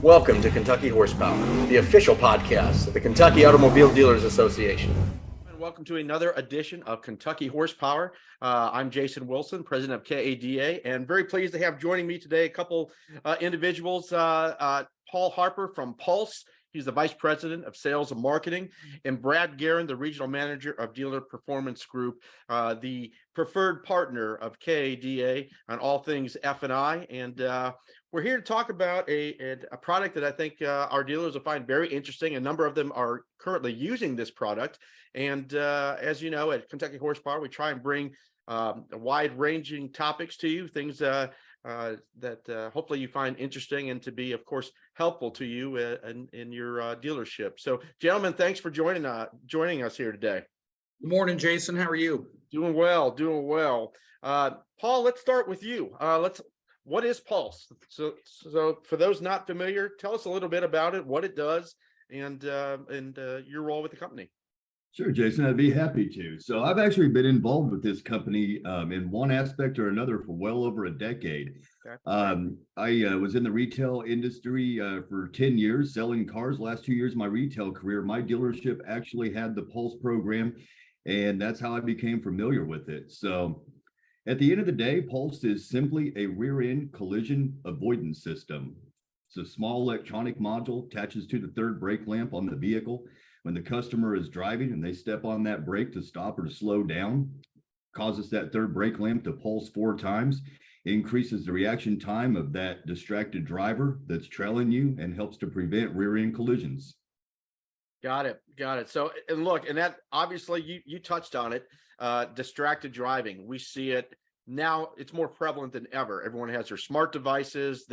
Welcome to Kentucky Horsepower, the official podcast of the Kentucky Automobile Dealers Association. And welcome to another edition of Kentucky Horsepower. I'm Jason Wilson, president of KADA, and very pleased to have joining me today a couple individuals. Paul Harper from Pulse. He's the Vice President of Sales and Marketing, and Brad Geren, the Regional Manager of Dealer Performance Group, the preferred partner of KADA on all things F&I. And we're here to talk about a product that I think our dealers will find very interesting. A number of them are currently using this product. And as you know, at Kentucky Horsepower, we try and bring wide-ranging topics to you, things that hopefully you find interesting and to be, of course, helpful to you in your dealership. So, gentlemen, thanks for joining us here today. Good morning, Jason. How are you? Doing well. Paul, let's start with you. What is Pulse? So for those not familiar, tell us a little bit about it, what it does, and your role with the company. Sure, Jason, I'd be happy to. So I've actually been involved with this company in one aspect or another for well over a decade. Okay. I was in the retail industry for 10 years, selling cars. Last 2 years of my retail career, my dealership actually had the Pulse program, and that's how I became familiar with it. So at the end of the day, Pulse is simply a rear-end collision avoidance system. It's a small electronic module, attaches to the third brake lamp on the vehicle. When the customer is driving and they step on that brake to stop or to slow down, causes that third brake lamp to pulse 4 times, increases the reaction time of that distracted driver that's trailing you, and helps to prevent rear-end collisions. Got it. So, and look, and that obviously you touched on it, distracted driving. We see it now, it's more prevalent than ever. Everyone has their smart devices,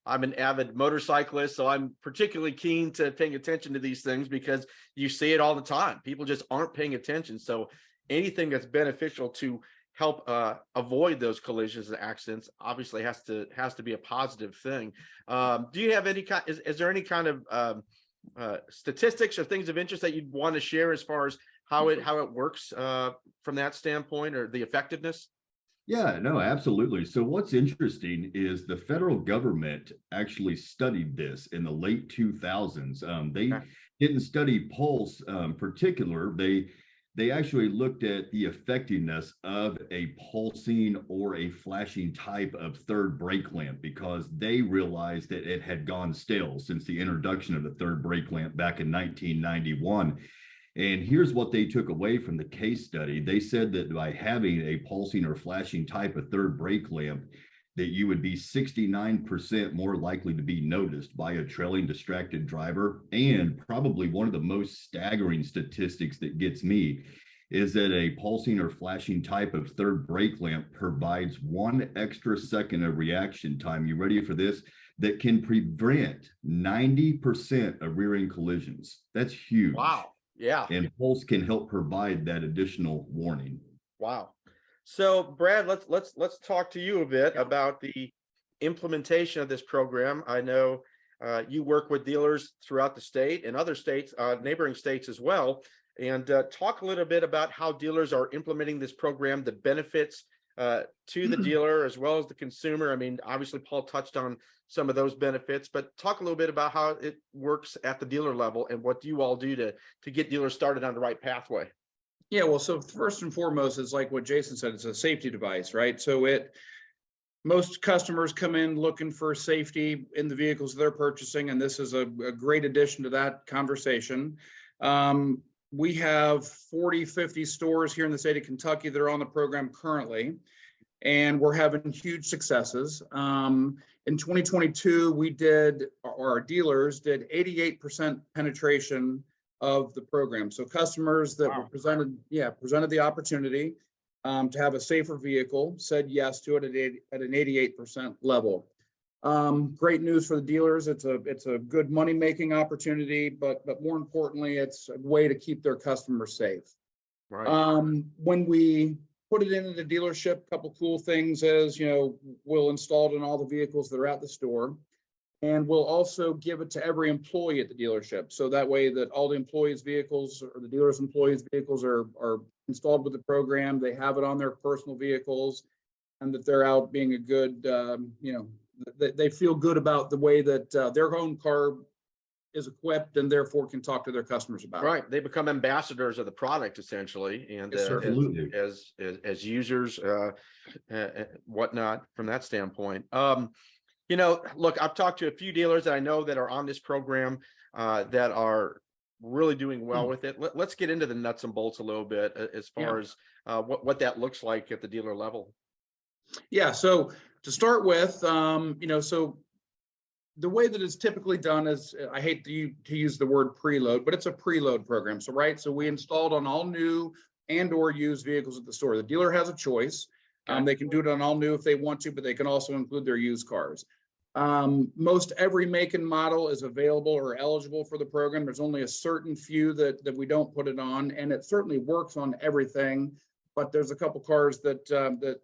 I'm an avid motorcyclist, so I'm particularly keen to paying attention to these things because you see it all the time. People just aren't paying attention. So anything that's beneficial to help avoid those collisions and accidents obviously has to be a positive thing. Do you have any kind? Is there any kind of statistics or things of interest that you'd want to share as far as how it works from that standpoint, or the effectiveness? Yeah, no, absolutely. So what's interesting is the federal government actually studied this in the late 2000s. They didn't study Pulse particular. They actually looked at the effectiveness of a pulsing or a flashing type of third brake lamp, because they realized that it had gone stale since the introduction of the third brake lamp back in 1991. And here's what they took away from the case study. They said that by having a pulsing or flashing type of third brake lamp, that you would be 69% more likely to be noticed by a trailing distracted driver. And probably one of the most staggering statistics that gets me is that a pulsing or flashing type of third brake lamp provides 1 extra second of reaction time. You ready for this? That can prevent 90% of rear-end collisions. That's huge. Wow. Yeah. And Pulse can help provide that additional warning. Wow. So Brad, let's talk to you a bit about the implementation of this program. I know you work with dealers throughout the state and other states, neighboring states as well. And talk a little bit about how dealers are implementing this program, the benefits to the dealer as well as the consumer. I mean, obviously Paul touched on some of those benefits, but talk a little bit about how it works at the dealer level and what you all do to get dealers started on the right pathway. Yeah, well, so first and foremost, it's like what Jason said, it's a safety device, right? So most customers come in looking for safety in the vehicles they're purchasing, and this is a great addition to that conversation. We have 40-50 stores here in the state of Kentucky that are on the program currently, and we're having huge successes. In 2022, our dealers did 88% penetration of the program. So customers that were presented the opportunity to have a safer vehicle said yes to it at an 88% level. Great news for the dealers. It's a good money-making opportunity, but more importantly, it's a way to keep their customers safe. Right. When we put it into the dealership, a couple cool things is, we'll install it in all the vehicles that are at the store, and we'll also give it to every employee at the dealership. So that way that all the employees' vehicles or the dealer's employees' vehicles are installed with the program. They have it on their personal vehicles, and that they're out being a good, they feel good about the way that their own car is equipped and therefore can talk to their customers about it. Right. They become ambassadors of the product essentially. And Yes, sir. Absolutely. as users, whatnot from that standpoint. Look, I've talked to a few dealers that I know that are on this program that are really doing well with it. Let's get into the nuts and bolts a little bit as far as what that looks like at the dealer level. Yeah. So to start with, so the way that it's typically done is, I hate to use the word preload, but it's a preload program. So, right. So we installed on all new and or used vehicles at the store. The dealer has a choice. Okay. They can do it on all new if they want to, but they can also include their used cars. Most every make and model is available or eligible for the program. There's only a certain few that we don't put it on, and it certainly works on everything, but there's a couple cars that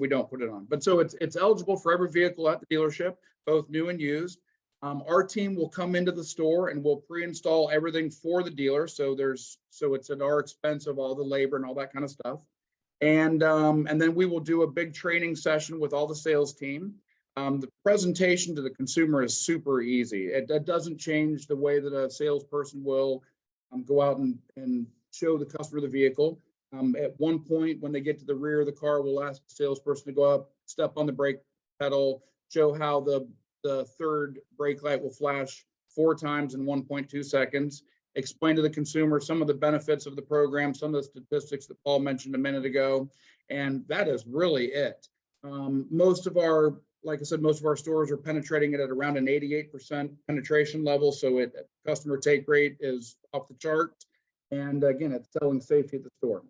we don't put it on. But so it's eligible for every vehicle at the dealership, both new and used. Our team will come into the store and we'll pre-install everything for the dealer. So it's at our expense of all the labor and all that kind of stuff. And then we will do a big training session with all the sales team. The presentation to the consumer is super easy. It doesn't change the way that a salesperson will go out and show the customer the vehicle. At one point, when they get to the rear of the car, we'll ask the salesperson to go up, step on the brake pedal, show how the third brake light will flash 4 times in 1.2 seconds, explain to the consumer some of the benefits of the program, some of the statistics that Paul mentioned a minute ago, and that is really it. Like I said, most of our stores are penetrating it at around an 88% penetration level, so customer take rate is off the chart, and again, it's selling safety at the store.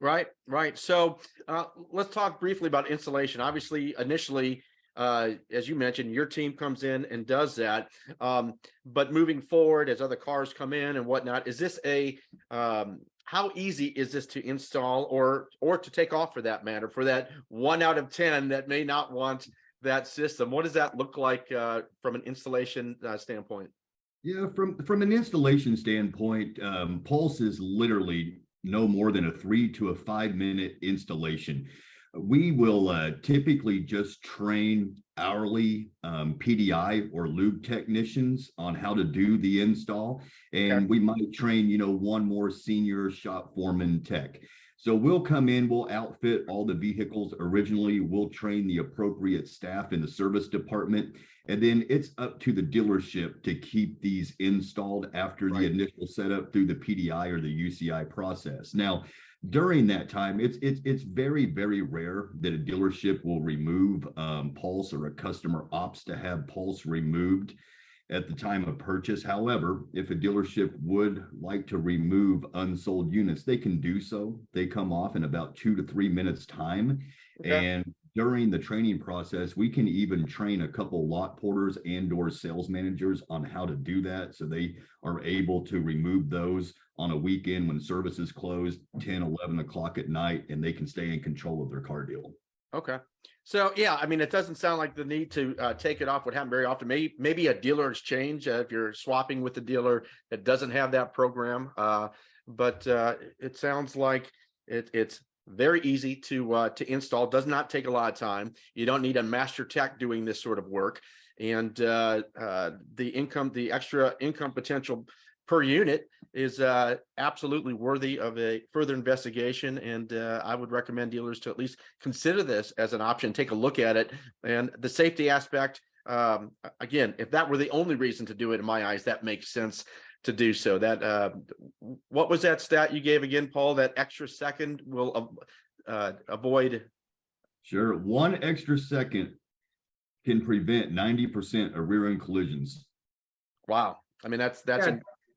Right. So let's talk briefly about installation. Obviously, initially, as you mentioned, your team comes in and does that. But moving forward, as other cars come in and whatnot, is this how easy is this to install or to take off, for that matter, for that 1 out of 10 that may not want that system? What does that look like from an installation standpoint? Yeah, from an installation standpoint, Pulse is literally no more than a 3 to a 5 minute installation. We will typically just train hourly PDI or lube technicians on how to do the install, and we might train, one more senior shop foreman tech. So we'll come in, we'll outfit all the vehicles originally, we'll train the appropriate staff in the service department, and then it's up to the dealership to keep these installed after the initial setup through the PDI or the UCI process. Now, during that time, it's very, very rare that a dealership will remove Pulse, or a customer opts to have Pulse removed at the time of purchase. However, if a dealership would like to remove unsold units, they can do so. They come off in about 2 to 3 minutes time. And during the training process, we can even train a couple lot porters and or sales managers on how to do that, so they are able to remove those on a weekend when service is closed, 10, 11 o'clock at night, and they can stay in control of their car deal. Okay. So, yeah, I mean, it doesn't sound like the need to take it off would happen very often. Maybe a dealer exchange if you're swapping with a dealer that doesn't have that program. But it sounds like it's very easy to install. Does not take a lot of time. You don't need a master tech doing this sort of work. And the extra income potential per unit is absolutely worthy of a further investigation. And I would recommend dealers to at least consider this as an option, take a look at it. And the safety aspect, again, if that were the only reason to do it, in my eyes, that makes sense to do so. That what was that stat you gave again, Paul? That extra second will avoid. Sure. 1 extra second can prevent 90% of rear end collisions. Wow. I mean, that's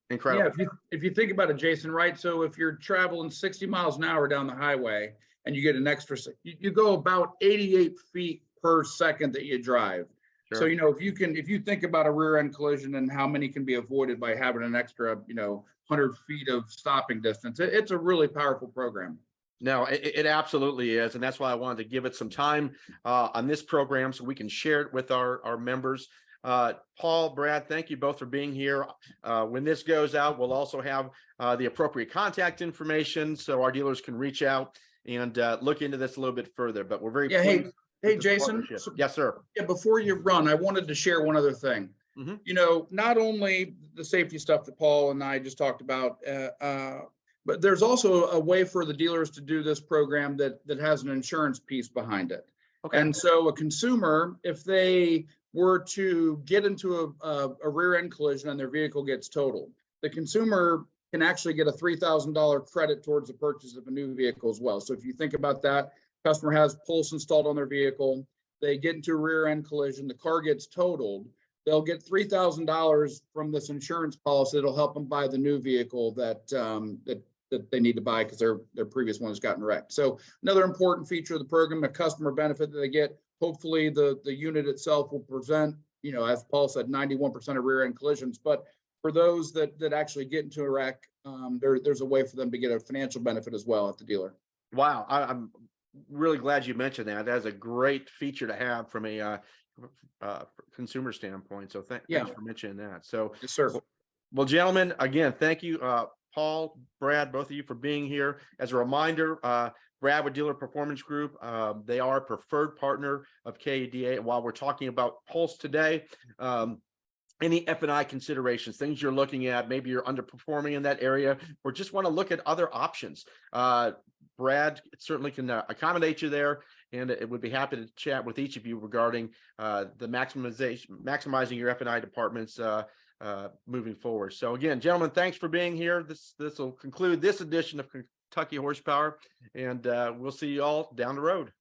incredible. Yeah, if you think about it, Jason, right? So if you're traveling 60 miles an hour down the highway and you get an extra, you go about 88 feet per second that you drive. Sure. So, if you think about a rear end collision and how many can be avoided by having an extra, 100 feet of stopping distance, it's a really powerful program. No, it absolutely is. And that's why I wanted to give it some time on this program so we can share it with our members. Paul, Brad, thank you both for being here. When this goes out, we'll also have the appropriate contact information so our dealers can reach out and look into this a little bit further. But we're very pleased. Hey, Hey, this Jason. partnership. Yes, sir. Yeah, before you run, I wanted to share one other thing. Mhm. You know, not only the safety stuff that Paul and I just talked about, but there's also a way for the dealers to do this program that has an insurance piece behind it. Okay. And so a consumer, if they were to get into a rear end collision and their vehicle gets totaled, the consumer can actually get a $3,000 credit towards the purchase of a new vehicle as well. So if you think about that, customer has Pulse installed on their vehicle, they get into a rear end collision, the car gets totaled, they'll get $3,000 from this insurance policy that'll help them buy the new vehicle that they need to buy because their previous one has gotten wrecked. So another important feature of the program, a customer benefit that they get. Hopefully the unit itself will present, you know, as Paul said, 91% of rear end collisions. But for those that actually get into a wreck, there's a way for them to get a financial benefit as well at the dealer. Wow, I'm really glad you mentioned that. That's a great feature to have from a consumer standpoint. So thanks for mentioning that. So Yes, sir. Well, gentlemen, again, thank you, Paul, Brad, both of you for being here. As a reminder, Brad with Dealer Performance Group, they are a preferred partner of KADA. And while we're talking about Pulse today, any F&I considerations, things you're looking at, maybe you're underperforming in that area, or just want to look at other options. Brad certainly can accommodate you there, and it would be happy to chat with each of you regarding the maximizing your F&I departments moving forward. So again, gentlemen, thanks for being here. This will conclude this edition of Kentucky Horsepower, and we'll see you all down the road.